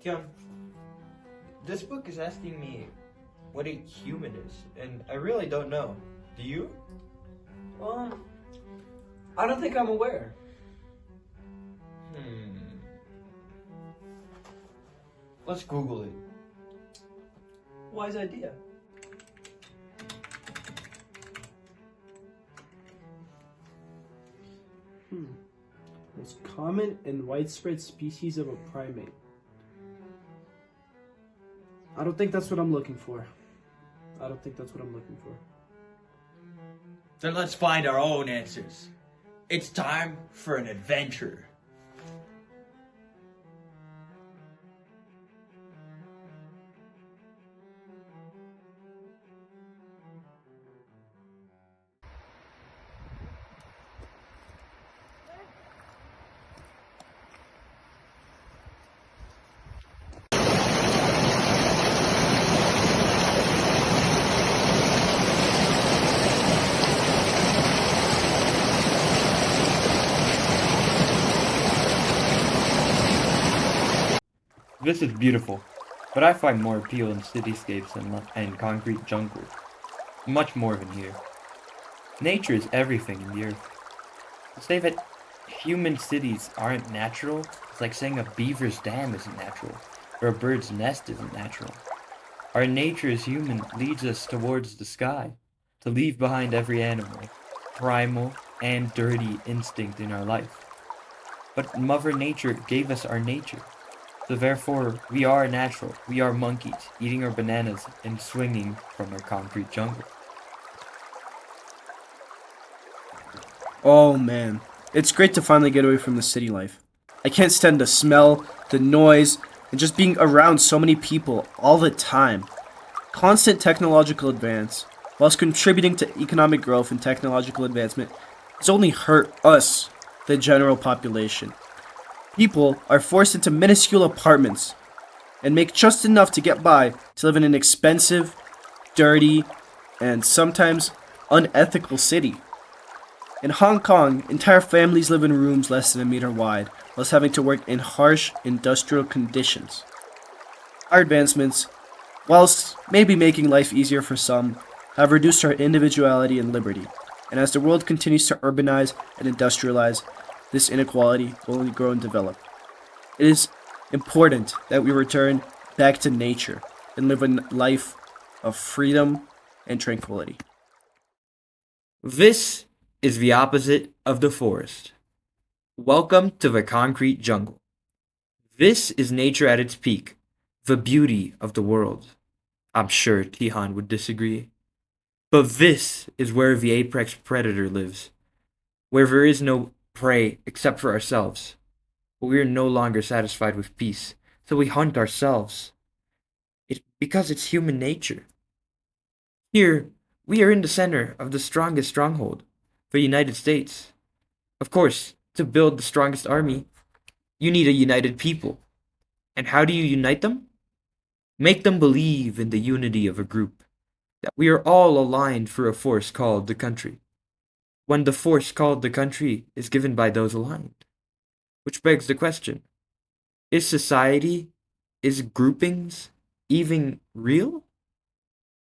Kyung, this book is asking me what a human is, and I really don't know. Do you? I don't think I'm aware. Let's Google it. Wise idea. Most common and widespread species of a primate. I don't think that's what I'm looking for. Then let's find our own answers. It's time for an adventure. This is beautiful, but I find more appeal in cityscapes and concrete jungle. Much more than here. Nature is everything in the earth. To say that human cities aren't natural is like saying a beaver's dam isn't natural, or a bird's nest isn't natural. Our nature as human leads us towards the sky, to leave behind every animal, primal, and dirty instinct in our life. But Mother Nature gave us our nature. So therefore, we are natural. We are monkeys, eating our bananas and swinging from our concrete jungle. Oh man, it's great to finally get away from the city life. I can't stand the smell, the noise, and just being around so many people all the time. Constant technological advance, whilst contributing to economic growth and technological advancement, has only hurt us, the general population. People are forced into minuscule apartments and make just enough to get by to live in an expensive, dirty, and sometimes unethical city. In Hong Kong, entire families live in rooms less than a meter wide, whilst having to work in harsh industrial conditions. Our advancements, whilst maybe making life easier for some, have reduced our individuality and liberty, and as the world continues to urbanize and industrialize, this inequality will only grow and develop. It is important that we return back to nature and live a life of freedom and tranquility. This is the opposite of the forest. Welcome to the concrete jungle. This is nature at its peak, the beauty of the world. I'm sure Tihan would disagree. But this is where the apex predator lives, where there is no prey except for ourselves. But we are no longer satisfied with peace, so we hunt ourselves. Because it's human nature. Here, we are in the center of the strongest stronghold, the United States. Of course, to build the strongest army, you need a united people. And how do you unite them? Make them believe in the unity of a group, that we are all aligned for a force called the country. When the force called the country is given by those aligned. Which begs the question, is society, is groupings even real?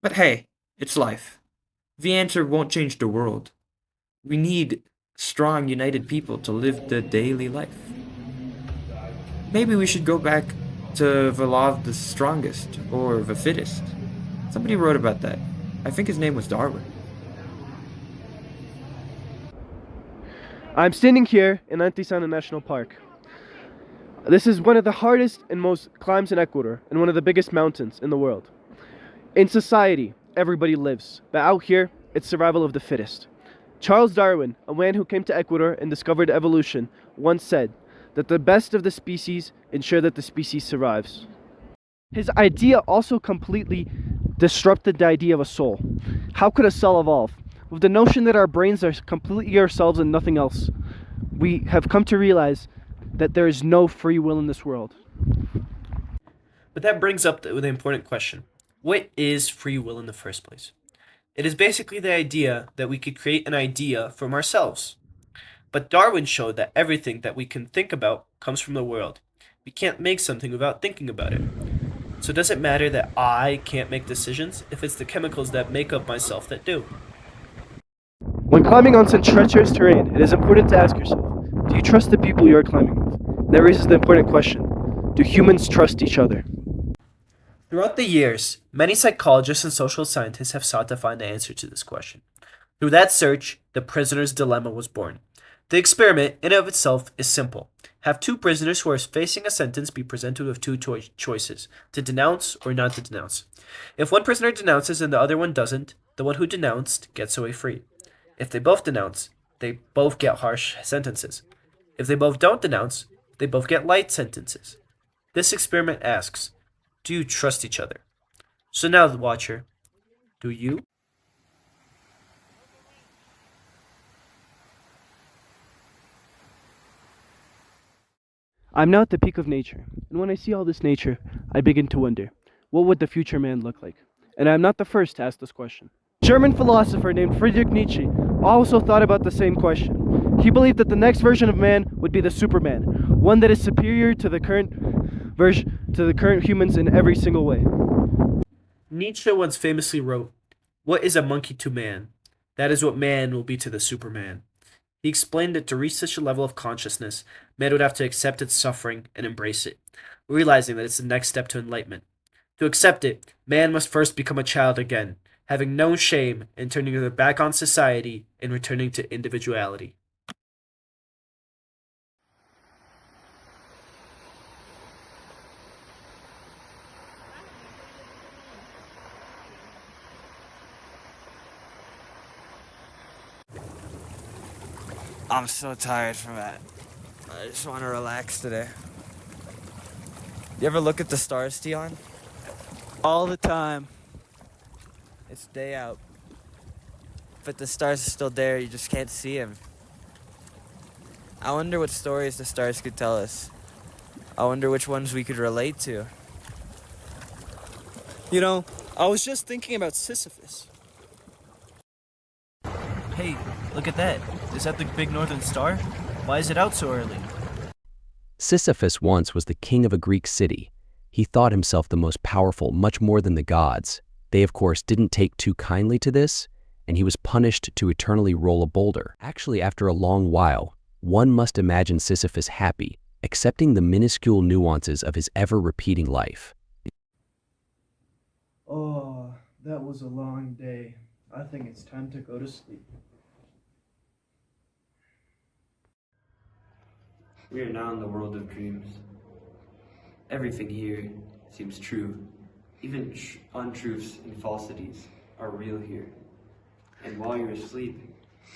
But hey, it's life. The answer won't change the world. We need strong, united people to live the daily life. Maybe we should go back to the law of the strongest, or the fittest. Somebody wrote about that. I think his name was Darwin. I'm standing here in Antisana National Park. This is one of the hardest and most climbs in Ecuador, and one of the biggest mountains in the world. In society, everybody lives, but out here, it's survival of the fittest. Charles Darwin, a man who came to Ecuador and discovered evolution, once said that the best of the species ensure that the species survives. His idea also completely disrupted the idea of a soul. How could a cell evolve? With the notion that our brains are completely ourselves and nothing else, we have come to realize that there is no free will in this world. But that brings up the important question. What is free will in the first place? It is basically the idea that we could create an idea from ourselves. But Darwin showed that everything that we can think about comes from the world. We can't make something without thinking about it. So does it matter that I can't make decisions if it's the chemicals that make up myself that do? When climbing on some treacherous terrain, it is important to ask yourself, do you trust the people you are climbing with? That raises the important question, do humans trust each other? Throughout the years, many psychologists and social scientists have sought to find the answer to this question. Through that search, the prisoner's dilemma was born. The experiment, in and of itself, is simple. Have two prisoners who are facing a sentence be presented with two choices, to denounce or not to denounce. If one prisoner denounces and the other one doesn't, the one who denounced gets away free. If they both denounce, they both get harsh sentences. If they both don't denounce, they both get light sentences. This experiment asks, do you trust each other? So now, the watcher, do you? I'm now at the peak of nature, and when I see all this nature, I begin to wonder, what would the future man look like? And I am not the first to ask this question. German philosopher named Friedrich Nietzsche also thought about the same question. He believed that the next version of man would be the Superman, one that is superior to the current humans in every single way. Nietzsche once famously wrote, "What is a monkey to man? That is what man will be to the Superman." He explained that to reach such a level of consciousness, man would have to accept its suffering and embrace it, realizing that it's the next step to enlightenment. To accept it, man must first become a child again, having no shame and turning their back on society and returning to individuality. I'm so tired from that. I just want to relax today. You ever look at the stars, Tion? All the time. It's day out. But the stars are still there, you just can't see them. I wonder what stories the stars could tell us. I wonder which ones we could relate to. You know, I was just thinking about Sisyphus. Hey, look at that. Is that the big northern star? Why is it out so early? Sisyphus once was the king of a Greek city. He thought himself the most powerful, much more than the gods. They, of course, didn't take too kindly to this, and he was punished to eternally roll a boulder. Actually, after a long while, one must imagine Sisyphus happy, accepting the minuscule nuances of his ever-repeating life. Oh, that was a long day. I think it's time to go to sleep. We are now in the world of dreams. Everything here seems true. Even untruths and falsities are real here. And while you're asleep,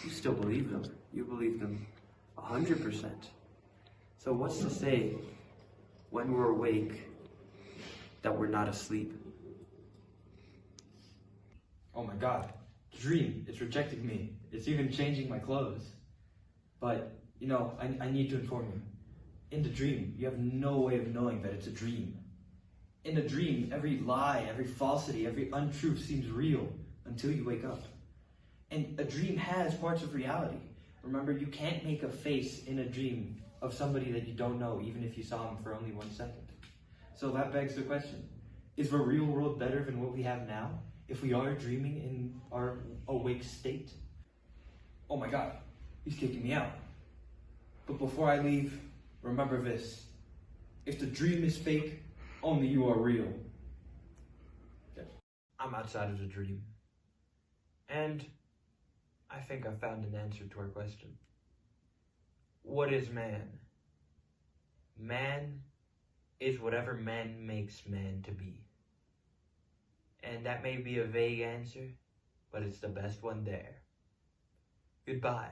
you still believe them. You believe them 100%. So what's to say when we're awake that we're not asleep? Oh my God, the dream, it's rejecting me. It's even changing my clothes. But, I need to inform you. In the dream, you have no way of knowing that it's a dream. In a dream, every lie, every falsity, every untruth seems real until you wake up. And a dream has parts of reality. Remember, you can't make a face in a dream of somebody that you don't know, even if you saw them for only 1 second. So that begs the question, is the real world better than what we have now, if we are dreaming in our awake state? Oh my God, he's kicking me out. But before I leave, remember this. If the dream is fake, only you are real. I'm outside of the dream. And I think I found an answer to our question. What is man? Man is whatever man makes man to be. And that may be a vague answer, but it's the best one there. Goodbye.